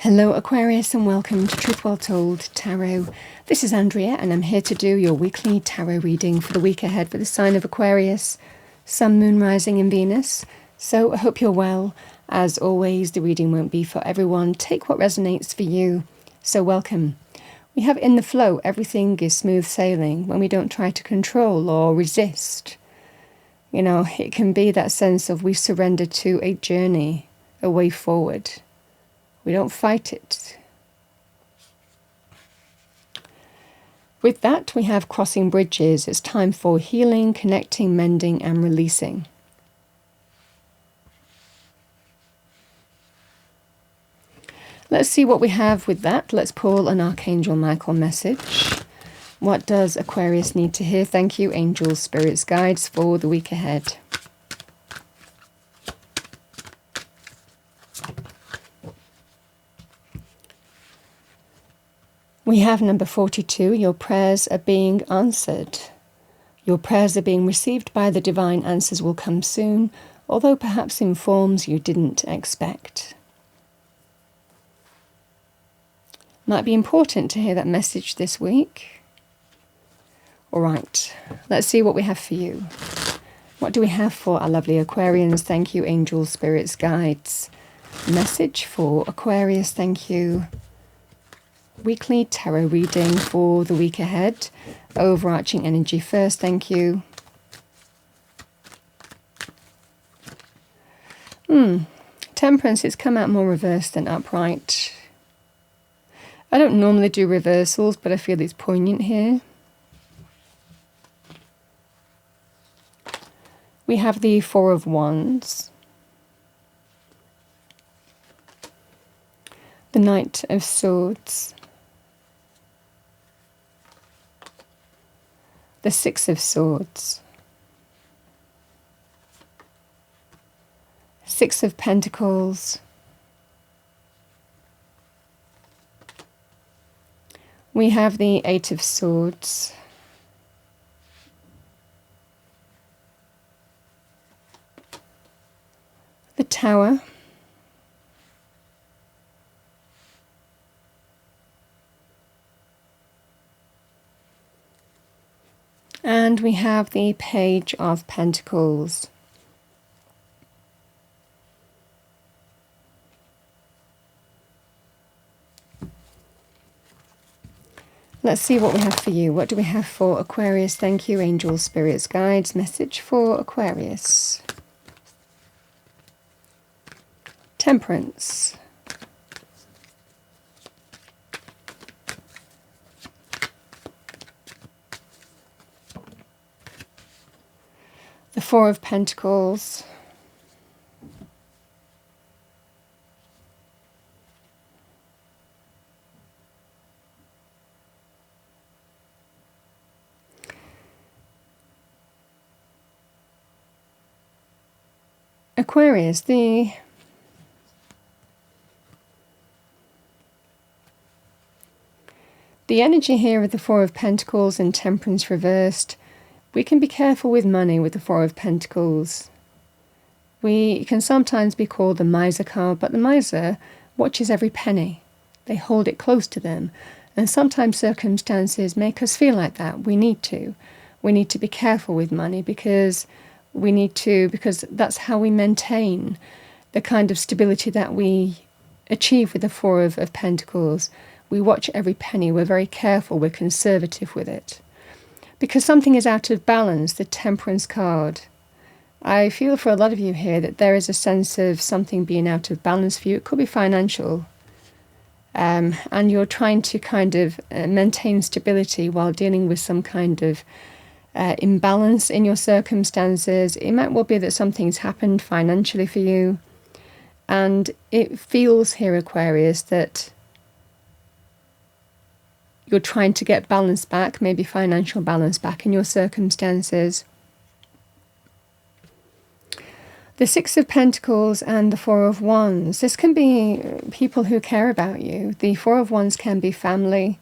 Hello Aquarius and welcome to Truth Well Told Tarot. This is Andrea and I'm here to do your weekly tarot reading for the week ahead for the sign of Aquarius, Sun, Moon, Rising in Venus. So I hope you're well. As always, the reading won't be for everyone. Take what resonates for you. So welcome. We have in the flow, everything is smooth sailing when we don't try to control or resist. You know, it can be that sense of we surrender to a journey, a way forward. We don't fight it. With that, we have crossing bridges. It's time for healing, connecting, mending, and releasing. Let's see what we have with that. Let's pull an Archangel Michael message. What does Aquarius need to hear? Thank you, angels, spirits, guides for the week ahead. We have number 42, your prayers are being answered. Your prayers are being received by the divine, answers will come soon, although perhaps in forms you didn't expect. Might be important to hear that message this week. All right, let's see what we have for you. What do we have for our lovely Aquarians? Thank you, angels, spirits, guides. Message for Aquarius, thank you. Weekly tarot reading for the week ahead. Overarching energy first, thank you. Temperance, it's come out more reversed than upright. I don't normally do reversals, but I feel it's poignant here. We have the Four of Wands. The Knight of Swords. The Six of Swords, Six of Pentacles, we have the Eight of Swords, the Tower, and we have the Page of Pentacles. Let's see what we have for you. What do we have for Aquarius? Thank you, angels, spirits, guides. Message for Aquarius. Temperance. The Four of Pentacles, Aquarius, the energy here of the Four of Pentacles and Temperance reversed. We can be careful with money with the Four of Pentacles. We can sometimes be called the miser card, but the miser watches every penny. They hold it close to them. And sometimes circumstances make us feel like that. We need to. We need to be careful with money because that's how we maintain the kind of stability that we achieve with the Four of Pentacles. We watch every penny. We're very careful. We're conservative with it. Because something is out of balance, the Temperance card. I feel for a lot of you here that there is a sense of something being out of balance for you. It could be financial. And you're trying to kind of maintain stability while dealing with some kind of imbalance in your circumstances. It might well be that something's happened financially for you. And it feels here, Aquarius, that you're trying to get balance back, maybe financial balance back in your circumstances. The Six of Pentacles and the Four of Wands. This can be people who care about you. The Four of Wands can be family,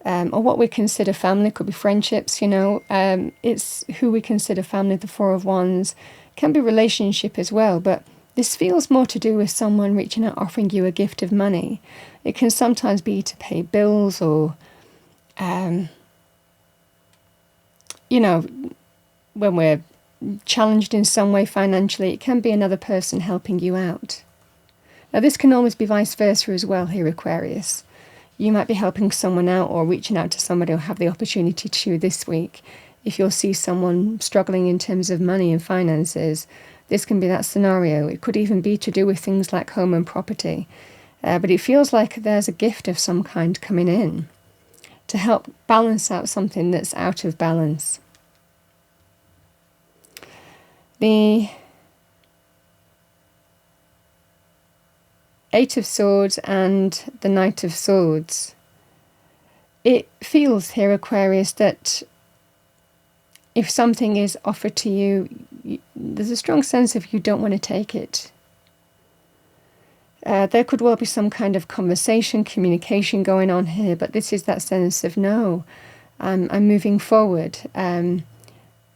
or what we consider family. Could be friendships, you know. It's who we consider family. The Four of Wands can be relationship as well, but This feels more to do with someone reaching out, offering you a gift of money. It can sometimes be to pay bills or, when we're challenged in some way financially, it can be another person helping you out. Now, this can always be vice versa as well here, Aquarius. You might be helping someone out or reaching out to somebody, or have the opportunity to this week. If you'll see someone struggling in terms of money and finances, this can be that scenario. It could even be to do with things like home and property. But it feels like there's a gift of some kind coming in to help balance out something that's out of balance. The Eight of Swords and the Knight of Swords. It feels here, Aquarius, that if something is offered to you, there's a strong sense of you don't want to take it. There could well be some kind of conversation, communication going on here, but this is that sense of no, I'm moving forward.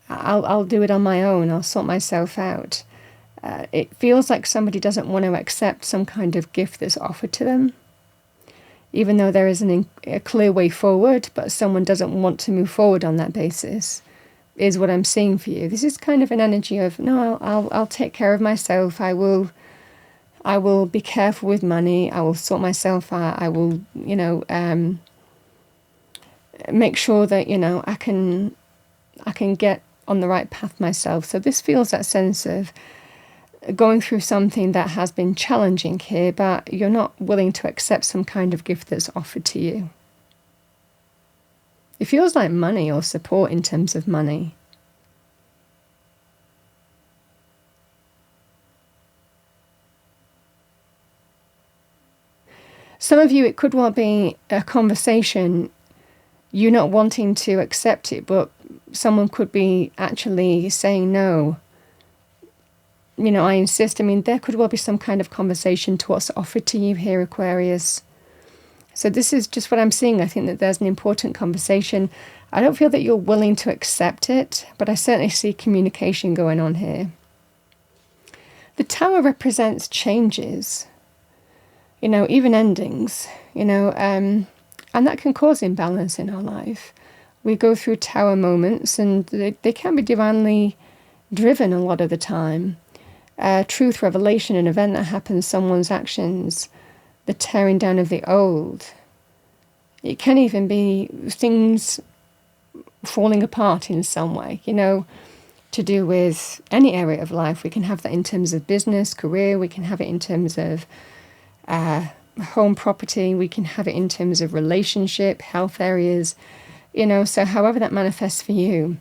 I'll do it on my own. I'll sort myself out. It feels like somebody doesn't want to accept some kind of gift that's offered to them, even though there is a clear way forward, but someone doesn't want to move forward on that basis, is what I'm seeing for you. This is kind of an energy of, no, I'll take care of myself. I will be careful with money. I will sort myself out. I will, make sure that, I can get on the right path myself. So this feels that sense of going through something that has been challenging here, but you're not willing to accept some kind of gift that's offered to you. It feels like money or support in terms of money. Some of you, it could well be a conversation, you not wanting to accept it, but someone could be actually saying no. I insist. There could well be some kind of conversation to what's offered to you here, Aquarius. So this is just what I'm seeing. I think that there's an important conversation. I don't feel that you're willing to accept it, but I certainly see communication going on here. The Tower represents changes, even endings, and that can cause imbalance in our life. We go through Tower moments, and they can be divinely driven a lot of the time. Truth, revelation, an event that happens, someone's actions, the tearing down of the old. It can even be things falling apart in some way, to do with any area of life. We can have that in terms of business, career. We can have it in terms of home, property. We can have it in terms of relationship, health areas, so however that manifests for you.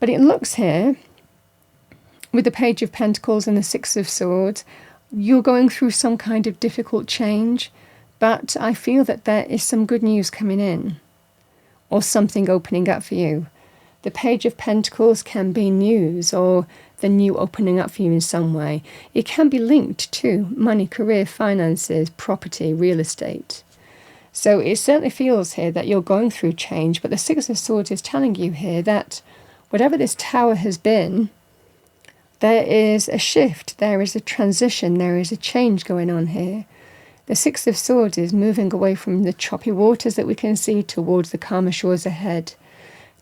But it looks here, with the Page of Pentacles and the Six of Swords, you're going through some kind of difficult change, but I feel that there is some good news coming in, or something opening up for you. The Page of Pentacles can be news, or the new opening up for you in some way. It can be linked to money, career, finances, property, real estate. So it certainly feels here that you're going through change, but the Six of Swords is telling you here that whatever this Tower has been, there is a shift, there is a transition, there is a change going on here. The Six of Swords is moving away from the choppy waters that we can see towards the calmer shores ahead.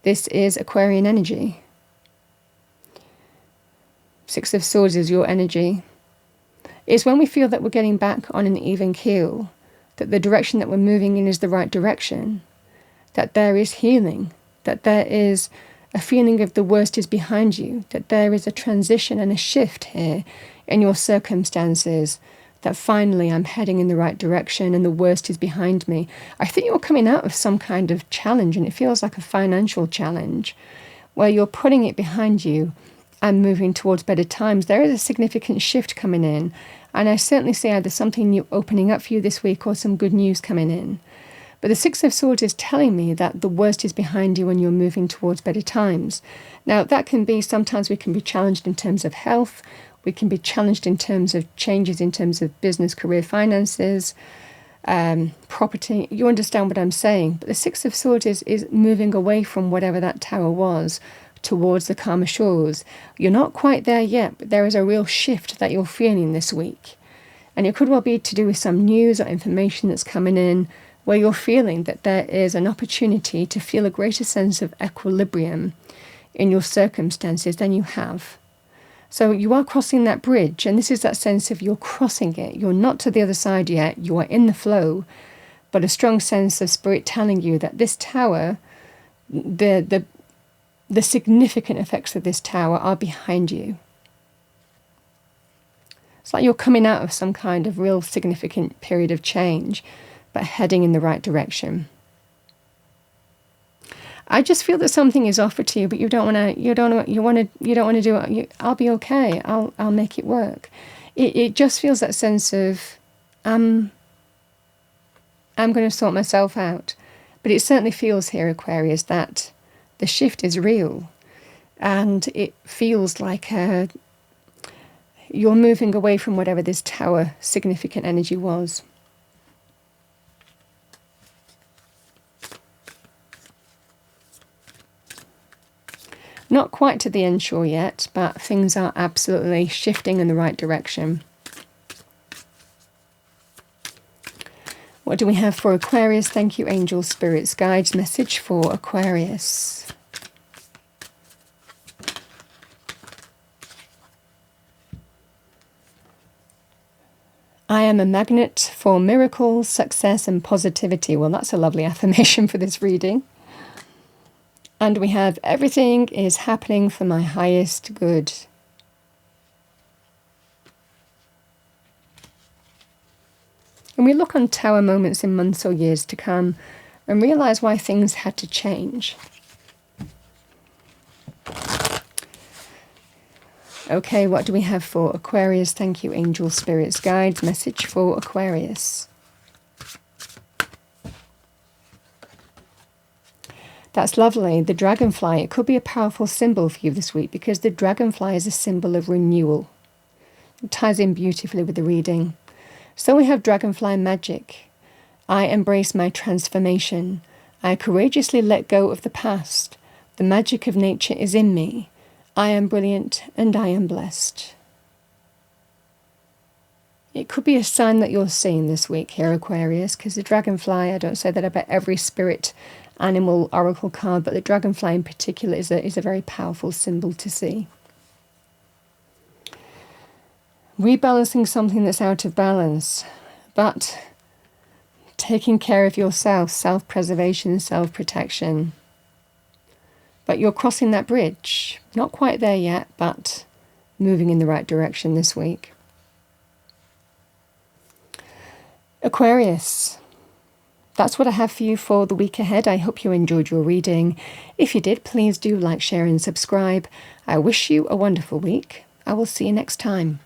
This is Aquarian energy. Six of Swords is your energy. It's when we feel that we're getting back on an even keel, that the direction that we're moving in is the right direction, that there is healing, that there is a feeling of the worst is behind you, that there is a transition and a shift here in your circumstances, that finally I'm heading in the right direction and the worst is behind me. I think you're coming out of some kind of challenge, and it feels like a financial challenge, where you're putting it behind you and moving towards better times. There is a significant shift coming in, and I certainly see either something new opening up for you this week or some good news coming in. But the Six of Swords is telling me that the worst is behind you and you're moving towards better times. Now, that can be, sometimes we can be challenged in terms of health. We can be challenged in terms of changes in terms of business, career, finances, property. You understand what I'm saying. But the Six of Swords is moving away from whatever that Tower was towards the calmer shores. You're not quite there yet, but there is a real shift that you're feeling this week. And it could well be to do with some news or information that's coming in where you're feeling that there is an opportunity to feel a greater sense of equilibrium in your circumstances than you have. So you are crossing that bridge, and this is that sense of you're crossing it. You're not to the other side yet. You are in the flow, but a strong sense of spirit telling you that this tower, the significant effects of this tower are behind you. It's like you're coming out of some kind of real significant period of change, but heading in the right direction. I just feel that something is offered to you, but you don't want to do it. I'll be okay. I'll make it work. It just feels that sense of I'm going to sort myself out. But it certainly feels here, Aquarius, that the shift is real, and it feels like you're moving away from whatever this tower significant energy was. Not quite to the end shore yet, but things are absolutely shifting in the right direction. What do we have for Aquarius? Thank you, angels, spirits, guides. Message for Aquarius. I am a magnet for miracles, success, and positivity. Well, that's a lovely affirmation for this reading. And we have everything is happening for my highest good. And we look on tower moments in months or years to come and realize why things had to change. Okay, what do we have for Aquarius? Thank you, angels, spirits, guides. Message for Aquarius. That's lovely. The dragonfly, it could be a powerful symbol for you this week because the dragonfly is a symbol of renewal. It ties in beautifully with the reading. So we have dragonfly magic. I embrace my transformation. I courageously let go of the past. The magic of nature is in me. I am brilliant and I am blessed. It could be a sign that you're seeing this week here, Aquarius, because the dragonfly, I don't say that about every spirit animal oracle card, but the dragonfly in particular is a very powerful symbol to see. Rebalancing something that's out of balance, but taking care of yourself, self-preservation, self-protection. But you're crossing that bridge. Not quite there yet, but moving in the right direction this week. Aquarius, that's what I have for you for the week ahead. I hope you enjoyed your reading. If you did, please do like, share and subscribe. I wish you a wonderful week. I will see you next time.